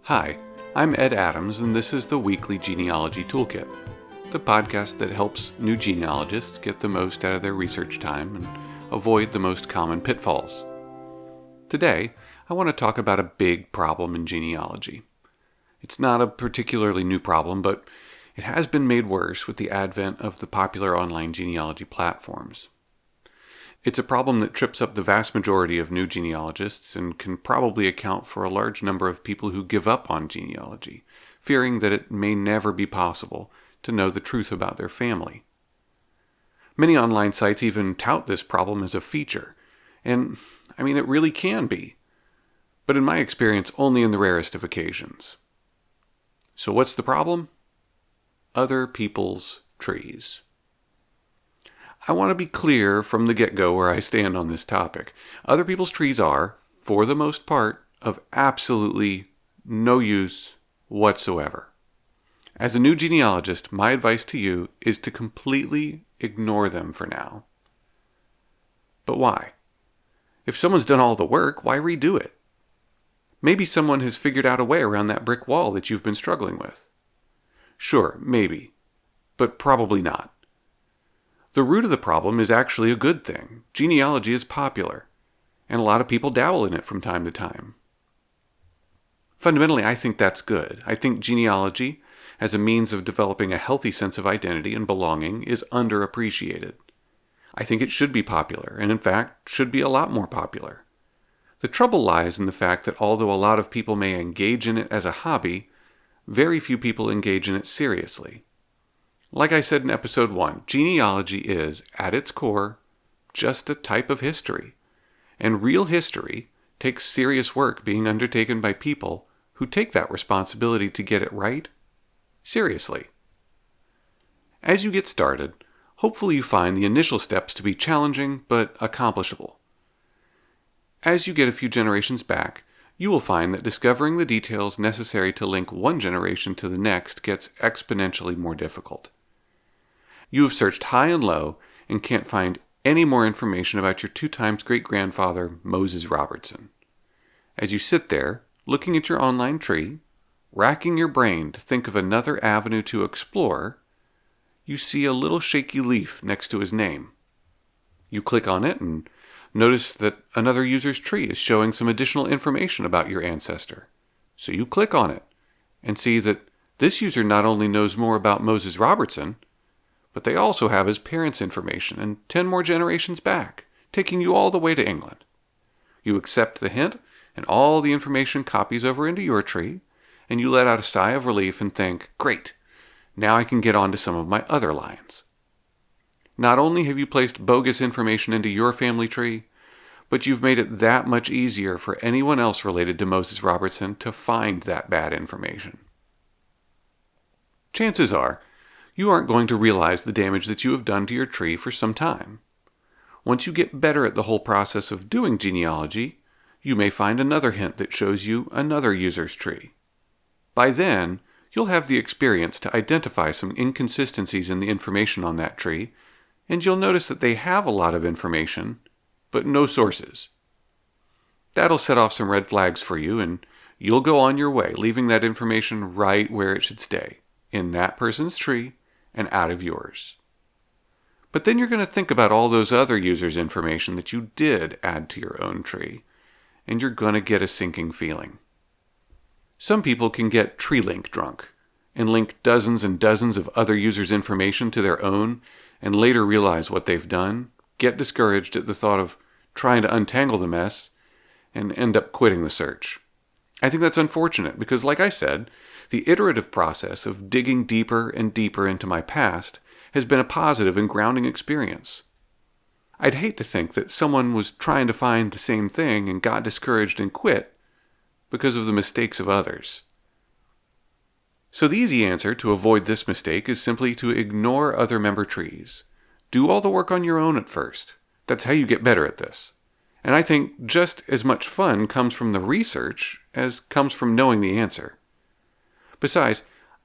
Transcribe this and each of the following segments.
Hi, I'm Ed Adams, and this is the weekly Genealogy Toolkit, the podcast that helps new genealogists get the most out of their research time and avoid the most common pitfalls. Today, I want to talk about a big problem in genealogy. It's not a particularly new problem, but it has been made worse with the advent of the popular online genealogy platforms. It's a problem that trips up the vast majority of new genealogists and can probably account for a large number of people who give up on genealogy, fearing that it may never be possible to know the truth about their family. Many online sites even tout this problem as a feature, and it really can be, but in my experience only in the rarest of occasions. So what's the problem? Other people's trees. I want to be clear from the get-go where I stand on this topic. Other people's trees are, for the most part, of absolutely no use whatsoever. As a new genealogist, my advice to you is to completely ignore them for now. But why? If someone's done all the work, why redo it? Maybe someone has figured out a way around that brick wall that you've been struggling with. Sure, maybe, but probably not. The root of the problem is actually a good thing. Genealogy is popular, and a lot of people dabble in it from time to time. Fundamentally, I think that's good. I think genealogy, as a means of developing a healthy sense of identity and belonging, is underappreciated. I think it should be popular, and in fact, should be a lot more popular. The trouble lies in the fact that although a lot of people may engage in it as a hobby, very few people engage in it seriously. Like I said in episode 1, genealogy is, at its core, just a type of history. And real history takes serious work being undertaken by people who take that responsibility to get it right seriously. As you get started, hopefully you find the initial steps to be challenging but accomplishable. As you get a few generations back, you will find that discovering the details necessary to link one generation to the next gets exponentially more difficult. You have searched high and low and can't find any more information about your 2x great-grandfather, Moses Robertson. As you sit there, looking at your online tree, racking your brain to think of another avenue to explore, you see a little shaky leaf next to his name. You click on it and notice that another user's tree is showing some additional information about your ancestor. So you click on it and see that this user not only knows more about Moses Robertson, but they also have his parents' information and 10 more generations back, taking you all the way to England. You accept the hint, and all the information copies over into your tree, and you let out a sigh of relief and think, great, now I can get on to some of my other lines. Not only have you placed bogus information into your family tree, but you've made it that much easier for anyone else related to Moses Robertson to find that bad information. Chances are, you aren't going to realize the damage that you have done to your tree for some time. Once you get better at the whole process of doing genealogy, you may find another hint that shows you another user's tree. By then, you'll have the experience to identify some inconsistencies in the information on that tree, and you'll notice that they have a lot of information, but no sources. That'll set off some red flags for you, and you'll go on your way, leaving that information right where it should stay, in that person's tree, and out of yours. But then you're going to think about all those other users' information that you did add to your own tree, and you're going to get a sinking feeling. Some people can get tree link drunk, and link dozens and dozens of other users' information to their own, and later realize what they've done, get discouraged at the thought of trying to untangle the mess, and end up quitting the search. I think that's unfortunate because, like I said, the iterative process of digging deeper and deeper into my past has been a positive and grounding experience. I'd hate to think that someone was trying to find the same thing and got discouraged and quit because of the mistakes of others. So the easy answer to avoid this mistake is simply to ignore other member trees. Do all the work on your own at first. That's how you get better at this. And I think just as much fun comes from the research as comes from knowing the answer. Besides,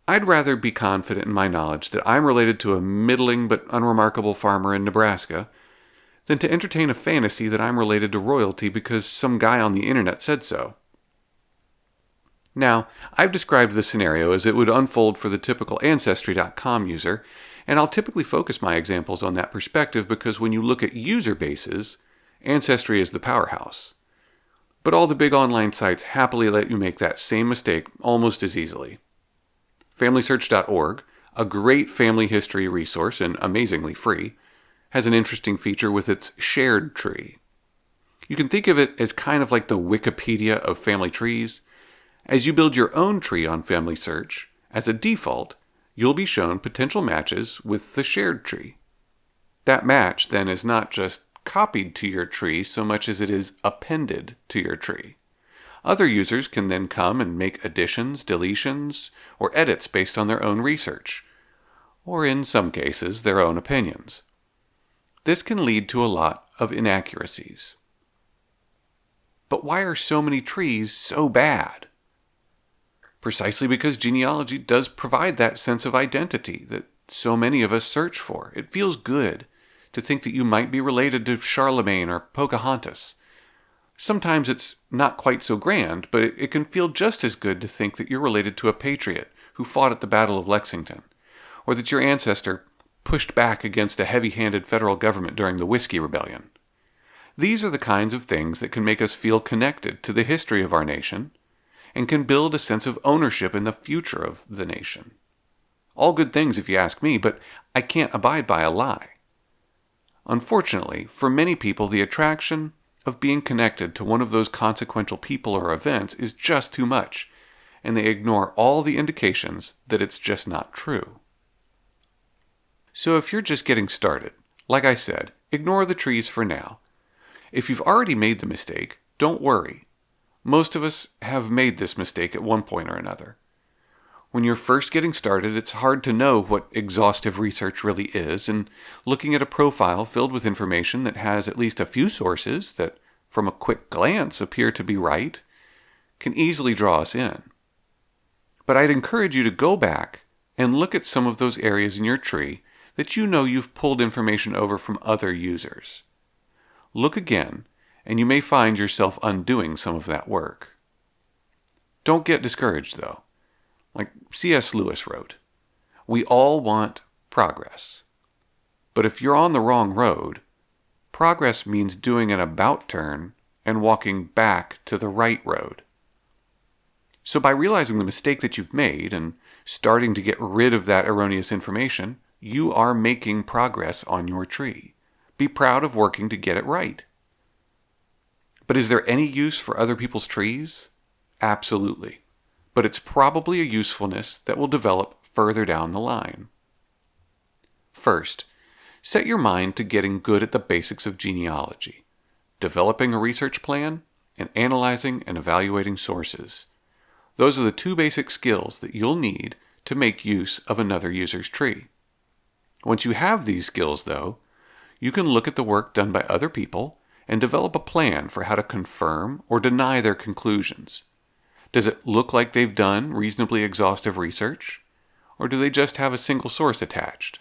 I'd rather be confident in my knowledge that I'm related to a middling but unremarkable farmer in Nebraska than to entertain a fantasy that I'm related to royalty because some guy on the internet said so. Now, I've described this scenario as it would unfold for the typical Ancestry.com user, and I'll typically focus my examples on that perspective because when you look at user bases, Ancestry is the powerhouse. But all the big online sites happily let you make that same mistake almost as easily. FamilySearch.org, a great family history resource and amazingly free, has an interesting feature with its shared tree. You can think of it as kind of like the Wikipedia of family trees. As you build your own tree on Family Search, as a default, you'll be shown potential matches with the shared tree. That match then is not just copied to your tree so much as it is appended to your tree. Other users can then come and make additions, deletions, or edits based on their own research, or in some cases, their own opinions. This can lead to a lot of inaccuracies. But why are so many trees so bad? Precisely because genealogy does provide that sense of identity that so many of us search for. It feels good to think that you might be related to Charlemagne or Pocahontas. Sometimes it's not quite so grand, but it can feel just as good to think that you're related to a patriot who fought at the Battle of Lexington, or that your ancestor pushed back against a heavy-handed federal government during the Whiskey Rebellion. These are the kinds of things that can make us feel connected to the history of our nation, and can build a sense of ownership in the future of the nation. All good things if you ask me, but I can't abide by a lie. Unfortunately, for many people, the attraction of being connected to one of those consequential people or events is just too much, and they ignore all the indications that it's just not true. So if you're just getting started, like I said, ignore the trees for now. If you've already made the mistake, don't worry. Most of us have made this mistake at one point or another. When you're first getting started, it's hard to know what exhaustive research really is, and looking at a profile filled with information that has at least a few sources that, from a quick glance, appear to be right, can easily draw us in. But I'd encourage you to go back and look at some of those areas in your tree that you know you've pulled information over from other users. Look again, and you may find yourself undoing some of that work. Don't get discouraged, though. Like C.S. Lewis wrote, we all want progress. But if you're on the wrong road, progress means doing an about turn and walking back to the right road. So by realizing the mistake that you've made and starting to get rid of that erroneous information, you are making progress on your tree. Be proud of working to get it right. But is there any use for other people's trees? Absolutely. But it's probably a usefulness that will develop further down the line. First, set your mind to getting good at the basics of genealogy, developing a research plan, and analyzing and evaluating sources. Those are the two basic skills that you'll need to make use of another user's tree. Once you have these skills, though, you can look at the work done by other people and develop a plan for how to confirm or deny their conclusions. Does it look like they've done reasonably exhaustive research, or do they just have a single source attached?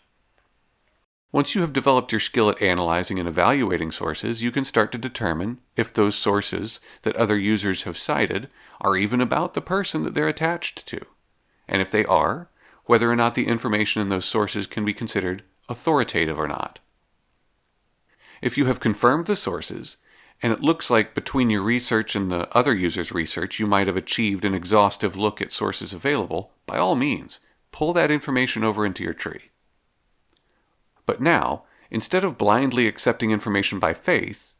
Once you have developed your skill at analyzing and evaluating sources, you can start to determine if those sources that other users have cited are even about the person that they're attached to, and if they are, whether or not the information in those sources can be considered authoritative or not. If you have confirmed the sources, and it looks like between your research and the other user's research you might have achieved an exhaustive look at sources available, by all means, pull that information over into your tree. But now, instead of blindly accepting information by faith,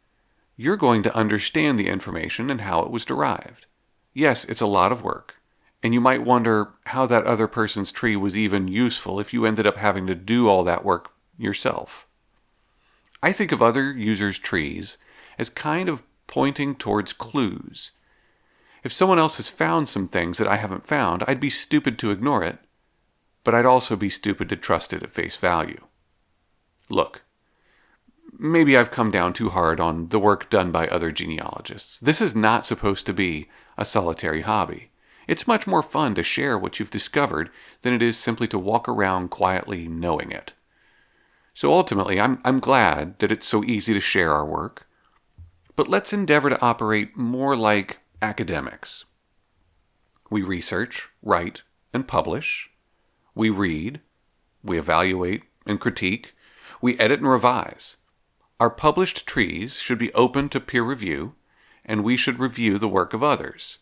you're going to understand the information and how it was derived. Yes, it's a lot of work, and you might wonder how that other person's tree was even useful if you ended up having to do all that work yourself. I think of other users' trees as kind of pointing towards clues. If someone else has found some things that I haven't found, I'd be stupid to ignore it, but I'd also be stupid to trust it at face value. Look, maybe I've come down too hard on the work done by other genealogists. This is not supposed to be a solitary hobby. It's much more fun to share what you've discovered than it is simply to walk around quietly knowing it. So ultimately, I'm glad that it's so easy to share our work, but let's endeavor to operate more like academics. We research, write, and publish. We read, we evaluate and critique. We edit and revise. Our published trees should be open to peer review, and we should review the work of others.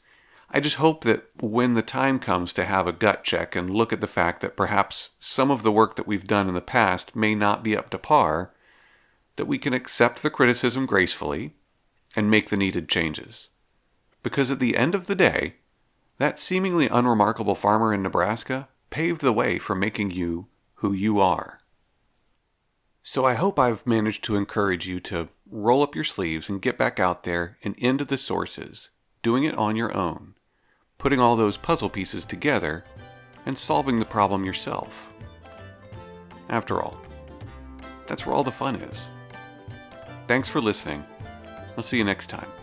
I just hope that when the time comes to have a gut check and look at the fact that perhaps some of the work that we've done in the past may not be up to par, that we can accept the criticism gracefully and make the needed changes. Because at the end of the day, that seemingly unremarkable farmer in Nebraska paved the way for making you who you are. So I hope I've managed to encourage you to roll up your sleeves and get back out there and into the sources, doing it on your own, putting all those puzzle pieces together and solving the problem yourself. After all, that's where all the fun is. Thanks for listening. I'll see you next time.